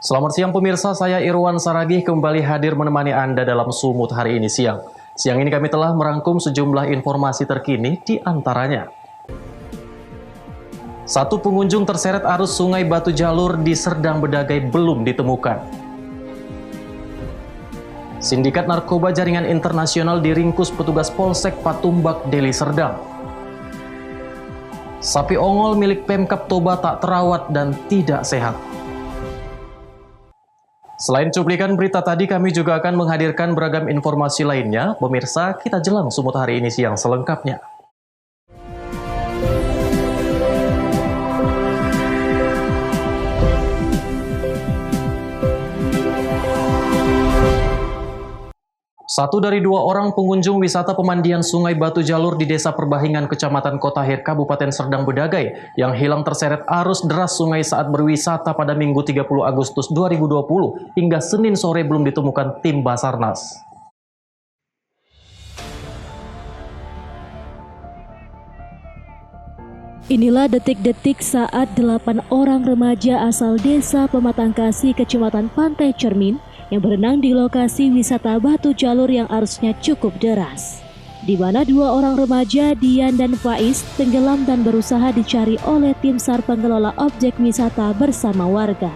Selamat siang pemirsa, saya Irwan Saragih kembali hadir menemani Anda dalam Sumut hari ini siang. Siang ini kami telah merangkum sejumlah informasi terkini di antaranya. Satu pengunjung terseret arus sungai Batu Jalur di Serdang Bedagai belum ditemukan. Sindikat narkoba jaringan internasional diringkus petugas Polsek Patumbak, Deli Serdang. Sapi ongol milik Pemkab Toba tak terawat dan tidak sehat. Selain cuplikan berita tadi, kami juga akan menghadirkan beragam informasi lainnya. Pemirsa, kita jelang Sumut hari ini siang selengkapnya. Satu dari dua orang pengunjung wisata pemandian Sungai Batu Jalur di Desa Perbahingan, Kecamatan Kotahir, Kabupaten Serdang Bedagai yang hilang terseret arus deras sungai saat berwisata pada Minggu 30 Agustus 2020 hingga Senin sore belum ditemukan tim Basarnas. Inilah detik-detik saat 8 orang remaja asal Desa Pematang Kasih, Kecamatan Pantai Cermin yang berenang di lokasi wisata Batu Jalur yang arusnya cukup deras. Di mana dua orang remaja, Dian dan Faiz, tenggelam dan berusaha dicari oleh tim SAR pengelola objek wisata bersama warga.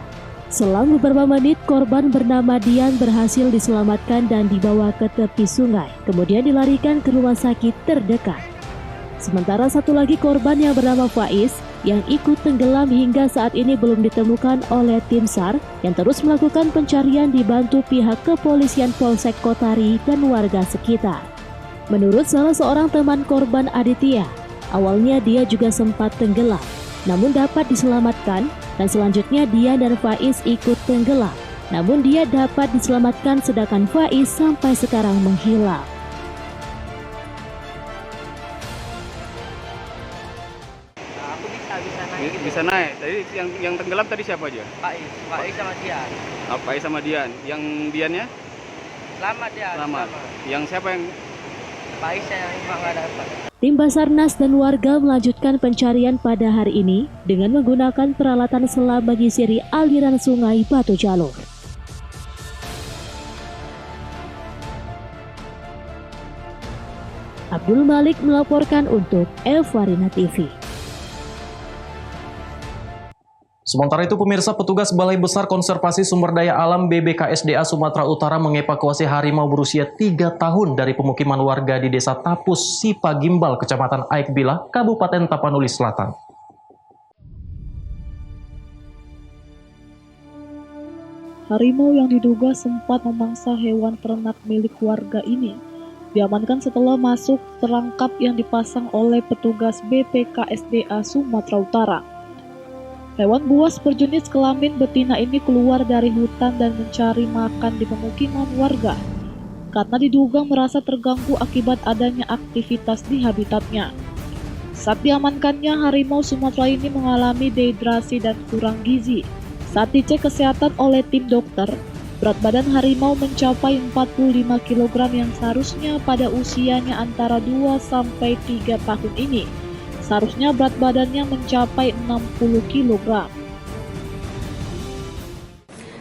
Selang beberapa menit, korban bernama Dian berhasil diselamatkan dan dibawa ke tepi sungai, kemudian dilarikan ke rumah sakit terdekat. Sementara satu lagi korban yang bernama Faiz yang ikut tenggelam hingga saat ini belum ditemukan oleh tim SAR yang terus melakukan pencarian dibantu pihak kepolisian Polsek Kotari dan warga sekitar. Menurut salah seorang teman korban Aditya, awalnya dia juga sempat tenggelam, namun dapat diselamatkan dan selanjutnya dia dan Faiz ikut tenggelam. Namun dia dapat diselamatkan sedangkan Faiz sampai sekarang menghilang. Bisa naik. Tadi yang tenggelam tadi siapa aja? Faiz sama Dian. Faiz sama Dian. Yang Diannya? Selamat ya. Selamat. Yang siapa yang? Faiz yang nggak dapat. Tim Basarnas dan warga melanjutkan pencarian pada hari ini dengan menggunakan peralatan selam menyisiri aliran sungai Batu Jalur. Abdul Malik melaporkan untuk Evarina TV. Sementara itu pemirsa, petugas Balai Besar Konservasi Sumber Daya Alam BBKSDA Sumatera Utara mengevakuasi harimau berusia 3 tahun dari pemukiman warga di Desa Tapus, Sipagimbal, Kecamatan Aikbila, Kabupaten Tapanuli Selatan. Harimau yang diduga sempat memangsa hewan ternak milik warga ini diamankan setelah masuk perangkap yang dipasang oleh petugas BPKSDA Sumatera Utara. Hewan buas berjenis kelamin betina ini keluar dari hutan dan mencari makan di pemukiman warga karena diduga merasa terganggu akibat adanya aktivitas di habitatnya. Saat diamankannya, harimau Sumatera ini mengalami dehidrasi dan kurang gizi. Saat dicek kesehatan oleh tim dokter, berat badan harimau mencapai 45 kg yang seharusnya pada usianya antara 2-3 tahun ini. Seharusnya berat badannya mencapai 60 kg.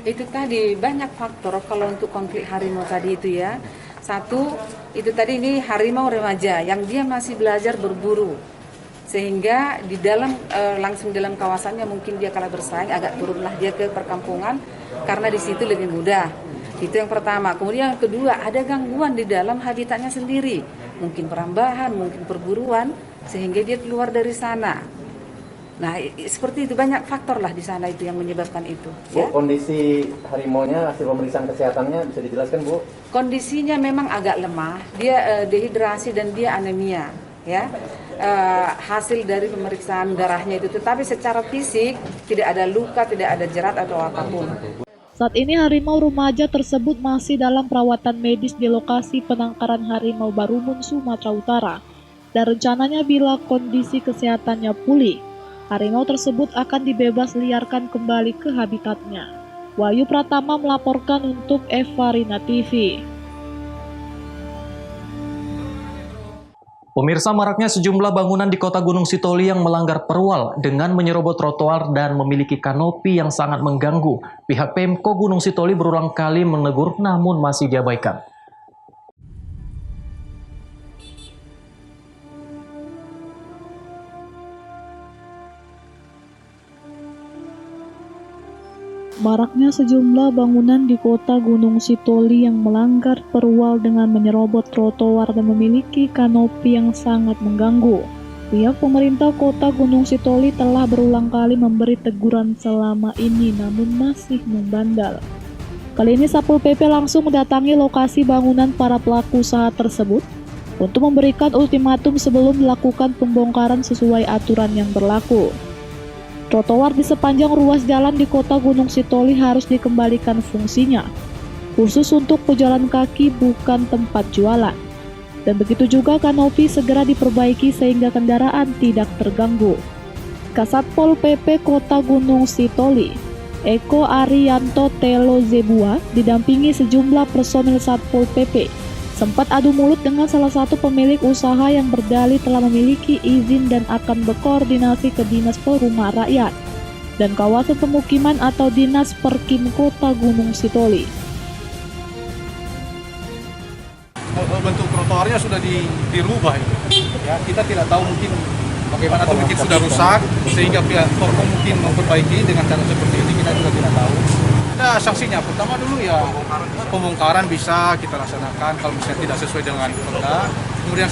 Itu tadi banyak faktor kalau untuk konflik harimau tadi itu ya. Satu, itu tadi ini harimau remaja yang dia masih belajar berburu. Sehingga di dalam langsung dalam kawasannya mungkin dia kalah bersaing, agak turunlah dia ke perkampungan karena di situ lebih mudah. Itu yang pertama. Kemudian yang kedua, ada gangguan di dalam habitatnya sendiri. Mungkin perambahan, mungkin perburuan, sehingga dia keluar dari sana. Nah, seperti itu banyak faktor lah di sana itu yang menyebabkan itu. Bu, Ya? kondisi harimaunya hasil pemeriksaan kesehatannya bisa dijelaskan, Bu? Kondisinya memang agak lemah, dia dehidrasi dan dia anemia, ya. Hasil dari pemeriksaan darahnya itu, tetapi secara fisik tidak ada luka, tidak ada jerat atau apapun. Saat ini harimau remaja tersebut masih dalam perawatan medis di lokasi penangkaran harimau Barumun, Sumatera Utara. Dan rencananya bila kondisi kesehatannya pulih, harimau tersebut akan dibebas liarkan kembali ke habitatnya. Wahyu Pratama melaporkan untuk Evarina TV. Pemirsa, maraknya sejumlah bangunan di kota Gunung Sitoli yang melanggar perwal dengan menyerobot trotoar dan memiliki kanopi yang sangat mengganggu. Pihak Pemko Gunung Sitoli berulang kali menegur namun masih diabaikan. Maraknya sejumlah bangunan di kota Gunung Sitoli yang melanggar perwal dengan menyerobot trotoar dan memiliki kanopi yang sangat mengganggu. Pihak pemerintah kota Gunung Sitoli telah berulang kali memberi teguran selama ini namun masih membandel. Kali ini Satpol PP langsung mendatangi lokasi bangunan para pelaku usaha tersebut untuk memberikan ultimatum sebelum melakukan pembongkaran sesuai aturan yang berlaku. Trotoar di sepanjang ruas jalan di kota Gunung Sitoli harus dikembalikan fungsinya, khusus untuk pejalan kaki bukan tempat jualan. Dan begitu juga kanopi segera diperbaiki sehingga kendaraan tidak terganggu. Kasatpol PP Kota Gunung Sitoli, Eko Arianto Telo Zebua, didampingi sejumlah personil Satpol PP, sempat adu mulut dengan salah satu pemilik usaha yang berdalih telah memiliki izin dan akan berkoordinasi ke Dinas Perumahan Rakyat dan Kawasan Pemukiman atau Dinas Perkim Kota Gunung Sitoli. Bentuk trotoarnya sudah dirubah ya, kita tidak tahu mungkin bagaimana atau mungkin sudah rusak sehingga pihak Porkom mungkin memperbaiki dengan cara seperti ini, kita juga tidak tahu. Ada sanksinya, pertama dulu ya pembongkaran bisa kita laksanakan kalau misalnya tidak sesuai dengan perda. Kemudian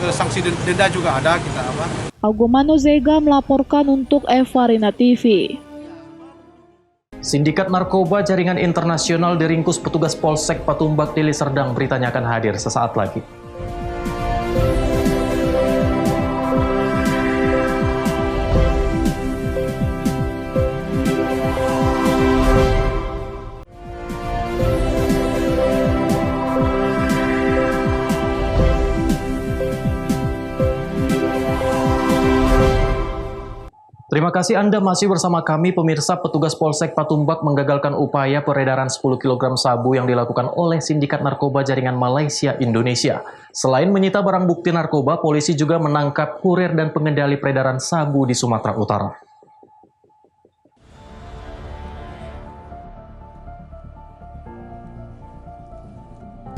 sanksi denda juga ada kita apa. Augomano Zega melaporkan untuk Evarina TV. Sindikat narkoba jaringan internasional diringkus petugas Polsek Patumbak Deli Serdang. Beritanya akan hadir sesaat lagi. Terima kasih Anda masih bersama kami. Pemirsa, petugas Polsek Patumbak menggagalkan upaya peredaran 10 kg sabu yang dilakukan oleh sindikat narkoba jaringan Malaysia Indonesia. Selain menyita barang bukti narkoba, polisi juga menangkap kurir dan pengendali peredaran sabu di Sumatera Utara.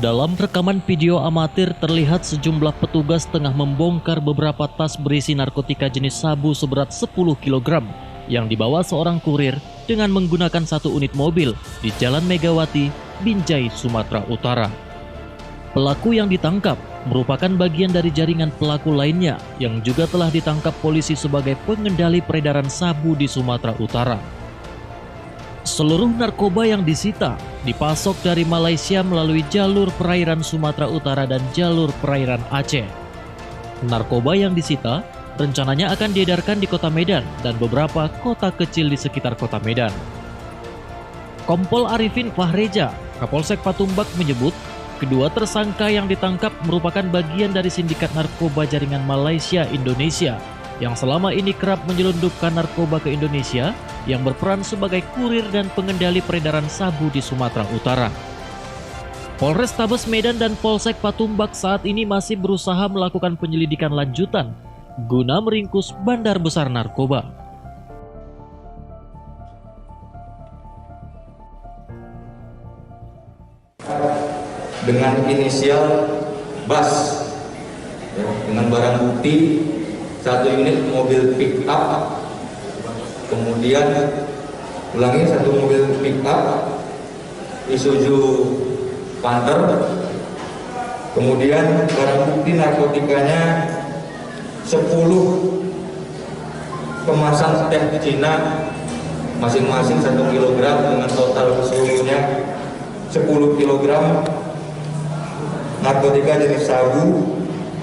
Dalam rekaman video amatir terlihat sejumlah petugas tengah membongkar beberapa tas berisi narkotika jenis sabu seberat 10 kg yang dibawa seorang kurir dengan menggunakan satu unit mobil di Jalan Megawati, Binjai, Sumatera Utara. Pelaku yang ditangkap merupakan bagian dari jaringan pelaku lainnya yang juga telah ditangkap polisi sebagai pengendali peredaran sabu di Sumatera Utara. Seluruh narkoba yang disita dipasok dari Malaysia melalui jalur perairan Sumatera Utara dan jalur perairan Aceh. Narkoba yang disita rencananya akan diedarkan di kota Medan dan beberapa kota kecil di sekitar kota Medan. Kompol Arifin Fahreja, Kapolsek Patumbak menyebut, kedua tersangka yang ditangkap merupakan bagian dari sindikat narkoba jaringan Malaysia Indonesia yang selama ini kerap menyelundupkan narkoba ke Indonesia yang berperan sebagai kurir dan pengendali peredaran sabu di Sumatera Utara. Polrestabes Medan dan Polsek Patumbak saat ini masih berusaha melakukan penyelidikan lanjutan guna meringkus bandar besar narkoba. Dengan inisial BAS, dengan barang bukti 1 unit mobil pick up, kemudian ulangi 1 mobil pick up Isuzu Panther, kemudian barang bukti narkotikanya 10 kemasan teh Cina masing-masing 1 kg dengan total keseluruhannya 10 kg narkotika jenis sabu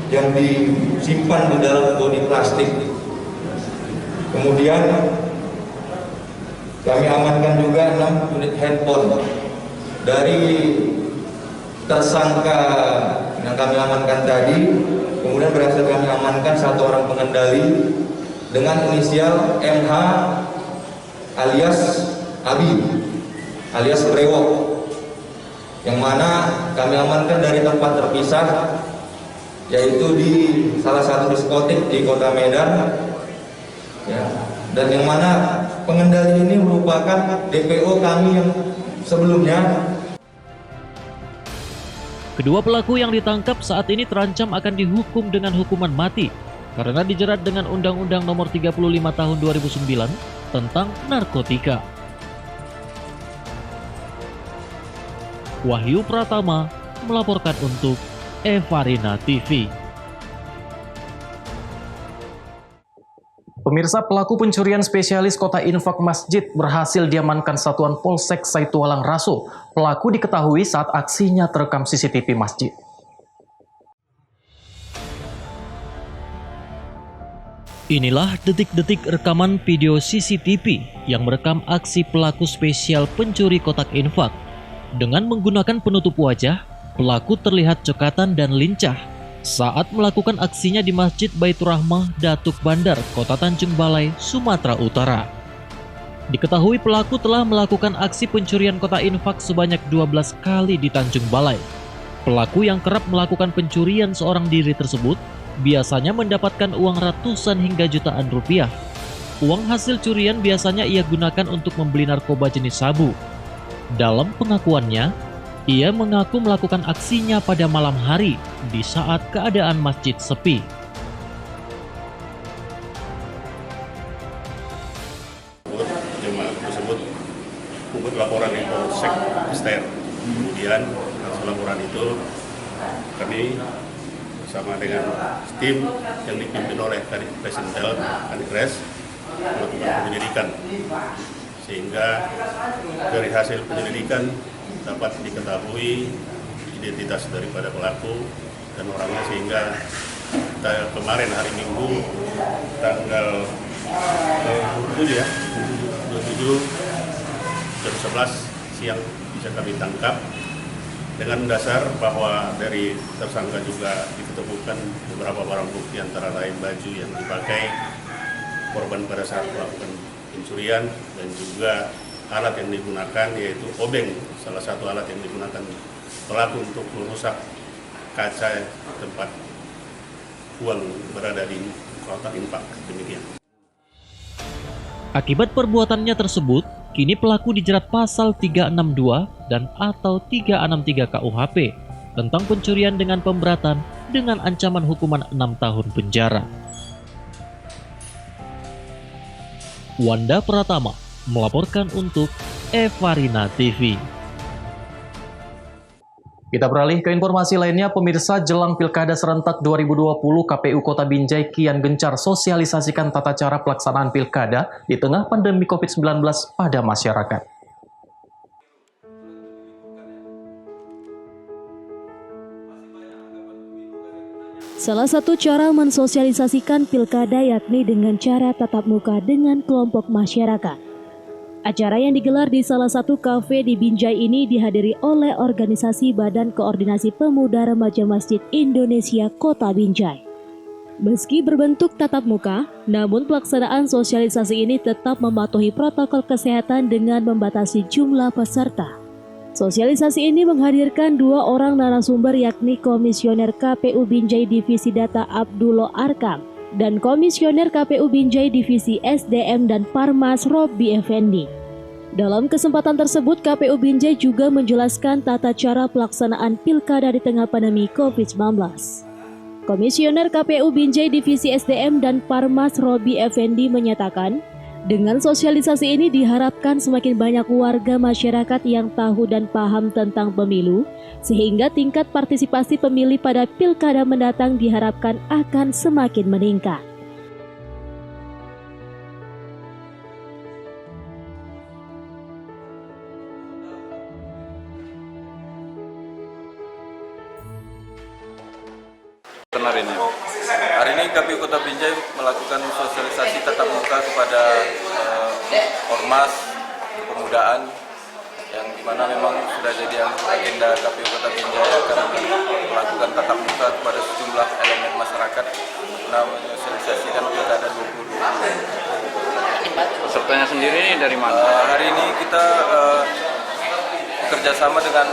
yang disimpan di dalam bodi plastik. Kemudian kami amankan juga 6 unit handphone dari tersangka yang kami amankan tadi. Kemudian berhasil kami amankan 1 orang pengendali dengan inisial MH alias Abi alias Brewok, yang mana kami amankan dari tempat terpisah yaitu di salah satu diskotik di Kota Medan, ya, dan yang mana pengendali ini merupakan DPO kami yang sebelumnya. Kedua pelaku yang ditangkap saat ini terancam akan dihukum dengan hukuman mati karena dijerat dengan Undang-Undang Nomor 35 Tahun 2009 tentang narkotika. Wahyu Pratama melaporkan untuk Evarina TV. Pemirsa, pelaku pencurian spesialis kota infak masjid berhasil diamankan Satuan Polsek Saitualang Raso. Pelaku diketahui saat aksinya terekam CCTV masjid. Inilah detik-detik rekaman video CCTV yang merekam aksi pelaku spesial pencuri kotak infak. Dengan menggunakan penutup wajah, pelaku terlihat cekatan dan lincah saat melakukan aksinya di Masjid Baitur Rahmah, Datuk Bandar, Kota Tanjung Balai, Sumatera Utara. Diketahui pelaku telah melakukan aksi pencurian kotak infak sebanyak 12 kali di Tanjung Balai. Pelaku yang kerap melakukan pencurian seorang diri tersebut biasanya mendapatkan uang ratusan hingga jutaan rupiah. Uang hasil curian biasanya ia gunakan untuk membeli narkoba jenis sabu. Dalam pengakuannya, ia mengaku melakukan aksinya pada malam hari di saat keadaan masjid sepi. Jemaah tersebut membuat laporan di Polsek Ster. Kemudian atas laporan itu kami bersama dengan tim yang dipimpin oleh Kadif Presintel Kanigres melakukan penyelidikan, sehingga dari hasil penyelidikan dapat diketahui identitas daripada pelaku dan orangnya, sehingga kemarin hari Minggu tanggal 27 jam 11 siang bisa kami tangkap dengan dasar bahwa dari tersangka juga diketemukan beberapa barang bukti antara lain baju yang dipakai korban pada saat melakukan pencurian dan juga alat yang digunakan, yaitu obeng, salah satu alat yang digunakan pelaku untuk merusak kaca tempat uang berada di kotak infak. Demikian. Akibat perbuatannya tersebut, kini pelaku dijerat pasal 362 dan atau 363 KUHP tentang pencurian dengan pemberatan dengan ancaman hukuman 6 tahun penjara. Wanda Pratama melaporkan untuk Evarina TV. Kita beralih ke informasi lainnya, pemirsa. Jelang Pilkada Serentak 2020, KPU Kota Binjai kian gencar sosialisasikan tata cara pelaksanaan Pilkada di tengah pandemi COVID-19 pada masyarakat. Salah satu cara mensosialisasikan Pilkada yakni dengan cara tatap muka dengan kelompok masyarakat. Acara yang digelar di salah satu kafe di Binjai ini dihadiri oleh organisasi Badan Koordinasi Pemuda Remaja Masjid Indonesia Kota Binjai. Meski berbentuk tatap muka, namun pelaksanaan sosialisasi ini tetap mematuhi protokol kesehatan dengan membatasi jumlah peserta. Sosialisasi ini menghadirkan 2 orang narasumber, yakni Komisioner KPU Binjai Divisi Data Abdullah Arkam dan Komisioner KPU Binjai Divisi SDM dan Parmas Robby Effendi. Dalam kesempatan tersebut, KPU Binjai juga menjelaskan tata cara pelaksanaan Pilkada di tengah pandemi COVID-19. Komisioner KPU Binjai Divisi SDM dan Parmas Robby Effendi menyatakan, dengan sosialisasi ini diharapkan semakin banyak warga masyarakat yang tahu dan paham tentang pemilu, sehingga tingkat partisipasi pemilih pada Pilkada mendatang diharapkan akan semakin meningkat. Hari ini KPU Kota Binjai melakukan sosialisasi tatap muka kepada ormas kepemudaan, yang dimana memang sudah jadi agenda KPU Kota Binjai akan melakukan tatap muka kepada sejumlah elemen masyarakat guna mensosialisasikan Pilkada 2020. Pesertanya sendiri dari mana? Hari ini kita kerjasama dengan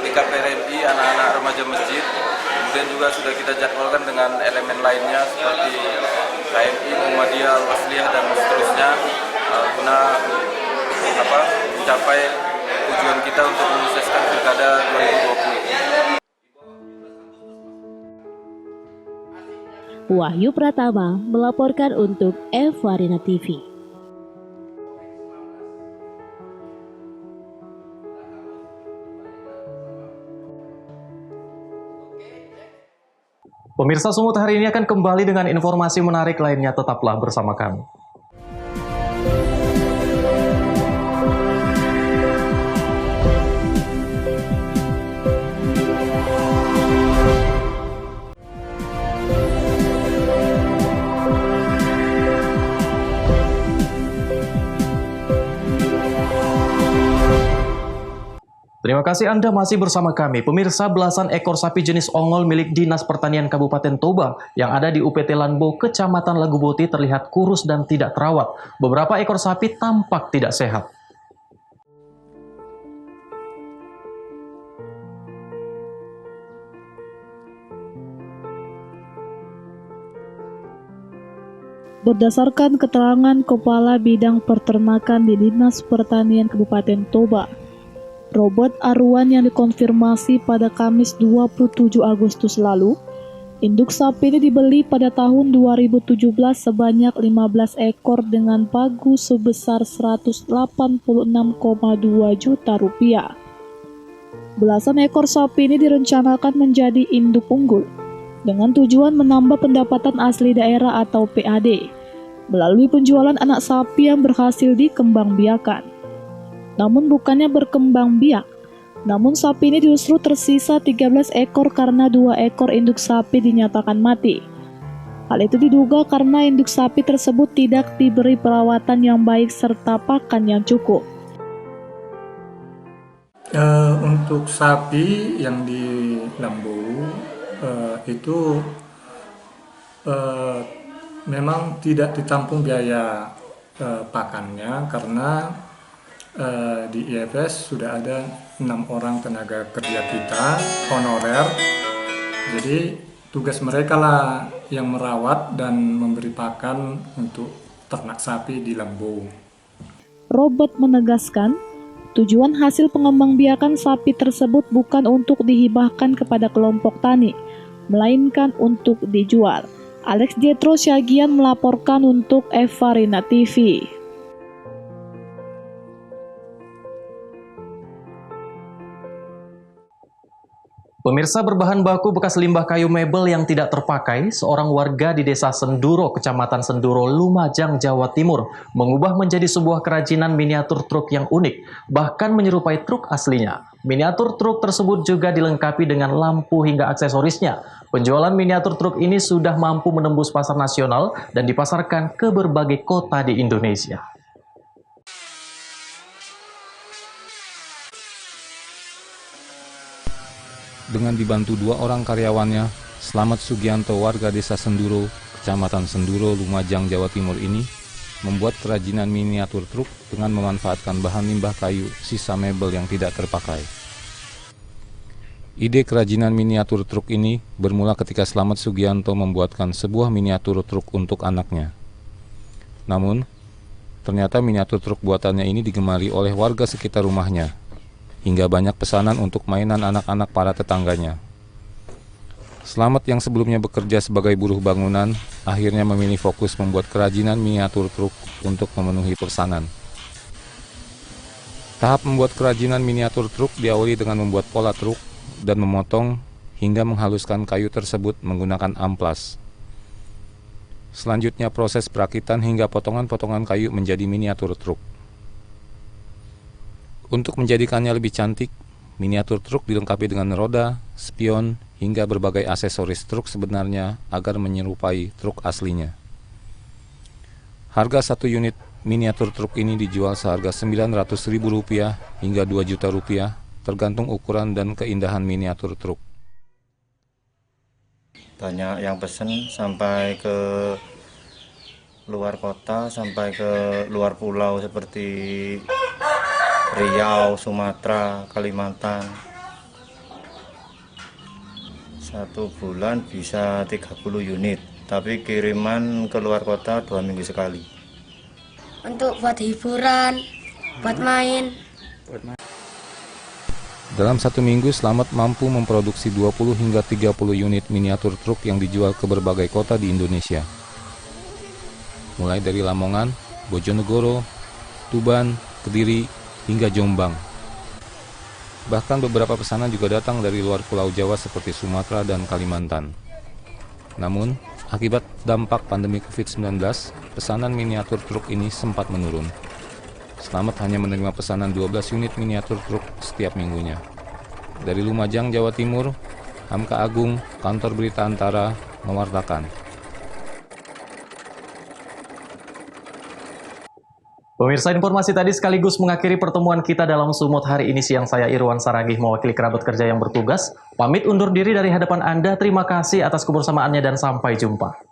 PKK KPRMI, anak-anak remaja masjid. Kemudian juga sudah kita jadwalkan dengan elemen lainnya seperti KMI, Muhammadiyah, Al-Wasliyah dan seterusnya guna mencapai tujuan kita untuk menyukseskan Pilkada 2020. Wahyu Pratama melaporkan untuk Evarina TV. Pemirsa Sumut hari ini akan kembali dengan informasi menarik lainnya. Tetaplah bersama kami. Terima kasih Anda masih bersama kami. Pemirsa, belasan ekor sapi jenis ongol milik Dinas Pertanian Kabupaten Toba yang ada di UPT Lanbo, Kecamatan Laguboti terlihat kurus dan tidak terawat. Beberapa ekor sapi tampak tidak sehat. Berdasarkan keterangan Kepala Bidang Peternakan di Dinas Pertanian Kabupaten Toba, Robert Arwan yang dikonfirmasi pada Kamis 27 Agustus lalu, induk sapi ini dibeli pada tahun 2017 sebanyak 15 ekor dengan pagu sebesar 186,2 juta rupiah. Belasan ekor sapi ini direncanakan menjadi induk unggul dengan tujuan menambah pendapatan asli daerah atau PAD melalui penjualan anak sapi yang berhasil dikembangbiakan. Namun bukannya berkembang biak, namun sapi ini justru tersisa 13 ekor karena 2 ekor induk sapi dinyatakan mati. Hal itu diduga karena induk sapi tersebut tidak diberi perawatan yang baik serta pakan yang cukup. Untuk sapi yang di Lambu itu memang tidak ditampung biaya pakannya karena di IFS sudah ada 6 orang tenaga kerja kita honorer, jadi tugas mereka lah yang merawat dan memberi pakan untuk ternak sapi di Lambu. Robert menegaskan, tujuan hasil pengembangbiakan sapi tersebut bukan untuk dihibahkan kepada kelompok tani, melainkan untuk dijual. Alex Jetro Syagian melaporkan untuk Evarina TV. Pemirsa, berbahan baku bekas limbah kayu mebel yang tidak terpakai, seorang warga di Desa Senduro, Kecamatan Senduro, Lumajang, Jawa Timur, mengubah menjadi sebuah kerajinan miniatur truk yang unik, bahkan menyerupai truk aslinya. Miniatur truk tersebut juga dilengkapi dengan lampu hingga aksesorisnya. Penjualan miniatur truk ini sudah mampu menembus pasar nasional dan dipasarkan ke berbagai kota di Indonesia. Dengan dibantu 2 orang karyawannya, Slamet Sugianto warga Desa Senduro, Kecamatan Senduro, Lumajang, Jawa Timur ini membuat kerajinan miniatur truk dengan memanfaatkan bahan limbah kayu sisa mebel yang tidak terpakai. Ide kerajinan miniatur truk ini bermula ketika Slamet Sugianto membuatkan sebuah miniatur truk untuk anaknya. Namun, ternyata miniatur truk buatannya ini digemari oleh warga sekitar rumahnya, hingga banyak pesanan untuk mainan anak-anak para tetangganya. Slamet yang sebelumnya bekerja sebagai buruh bangunan, akhirnya memilih fokus membuat kerajinan miniatur truk untuk memenuhi pesanan. Tahap membuat kerajinan miniatur truk diawali dengan membuat pola truk dan memotong hingga menghaluskan kayu tersebut menggunakan amplas. Selanjutnya proses perakitan hingga potongan-potongan kayu menjadi miniatur truk. Untuk menjadikannya lebih cantik, miniatur truk dilengkapi dengan roda, spion, hingga berbagai aksesoris truk sebenarnya agar menyerupai truk aslinya. Harga 1 unit miniatur truk ini dijual seharga Rp900.000 hingga Rp2 juta, tergantung ukuran dan keindahan miniatur truk. Banyak yang pesen sampai ke luar kota, sampai ke luar pulau seperti Riau, Sumatera, Kalimantan. 1 bulan bisa 30 unit, tapi kiriman ke luar kota 2 minggu sekali. Untuk buat hiburan, buat main. Dalam 1 minggu, Slamet mampu memproduksi 20 hingga 30 unit miniatur truk yang dijual ke berbagai kota di Indonesia. Mulai dari Lamongan, Bojonegoro, Tuban, Kediri, hingga Jombang. Bahkan beberapa pesanan juga datang dari luar Pulau Jawa seperti Sumatera dan Kalimantan. Namun, akibat dampak pandemi COVID-19, pesanan miniatur truk ini sempat menurun. Slamet hanya menerima pesanan 12 unit miniatur truk setiap minggunya. Dari Lumajang, Jawa Timur, Hamka Agung, Kantor Berita Antara, mewartakan. Pemirsa, informasi tadi sekaligus mengakhiri pertemuan kita dalam Sumut hari ini siang. Saya Irwan Saragih mewakili kerabat kerja yang bertugas. Pamit undur diri dari hadapan Anda. Terima kasih atas kebersamaannya dan sampai jumpa.